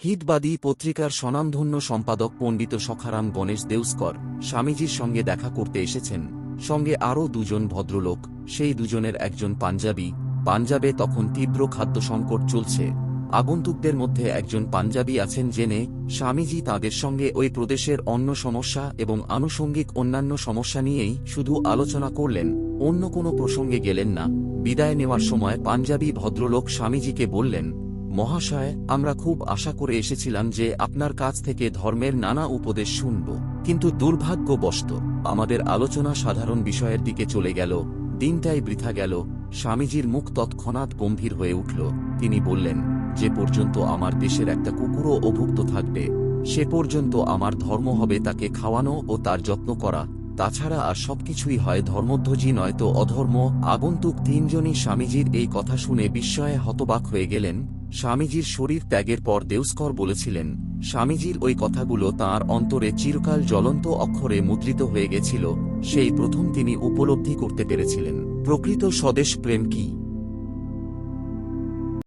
হিতবাদী পত্রিকার স্বনামধন্য সম্পাদক পণ্ডিত সখারাম গণেশ দেউস্কর স্বামীজির সঙ্গে দেখা করতে এসেছেন, সঙ্গে আরও দুজন ভদ্রলোক। সেই দুজনের একজন পাঞ্জাবি। পাঞ্জাবে তখন তীব্র খাদ্য সংকট চলছে। আগন্তুকদের মধ্যে একজন পাঞ্জাবি আছেন জেনে স্বামীজি তাঁদের সঙ্গে ওই প্রদেশের অন্য সমস্যা এবং আনুষঙ্গিক অন্যান্য সমস্যা নিয়েই শুধু আলোচনা করলেন, অন্য কোনো প্রসঙ্গে গেলেন না। বিদায় নেওয়ার সময় পাঞ্জাবি ভদ্রলোক স্বামীজিকে বললেন, মহাশয়, আমরা খুব আশা করে এসেছিলাম যে আপনার কাছ থেকে ধর্মের নানা উপদেশ শুনব, কিন্তু দুর্ভাগ্যবশত আমাদের আলোচনা সাধারণ বিষয়ের দিকে চলে গেল, দিনটাই বৃথা গেল। স্বামীজির মুখ তৎক্ষণাৎ গম্ভীর হয়ে উঠল। তিনি বললেন, যে পর্যন্ত আমার দেশের একটা কুকুরও অভুক্ত থাকবে, সে পর্যন্ত আমার ধর্ম হবে তাকে খাওয়ানো ও তার যত্ন করা, তাছাড়া আর সবকিছুই হয় ধর্মধ্বজি নয়তো অধর্ম। আগন্তুক তিনজনই স্বামীজির এই কথা শুনে বিস্ময়ে হতবাক হয়ে গেলেন। স্বামীজির শরীর ত্যাগের পর দেউস্কর বলেছিলেন, স্বামীজির ওই কথাগুলো তাঁর অন্তরে চিরকাল জ্বলন্ত অক্ষরে মুদ্রিত হয়ে গেছিল। সেই প্রথম তিনি উপলব্ধি করতে পেরেছিলেন প্রকৃত স্বদেশ প্রেম কি।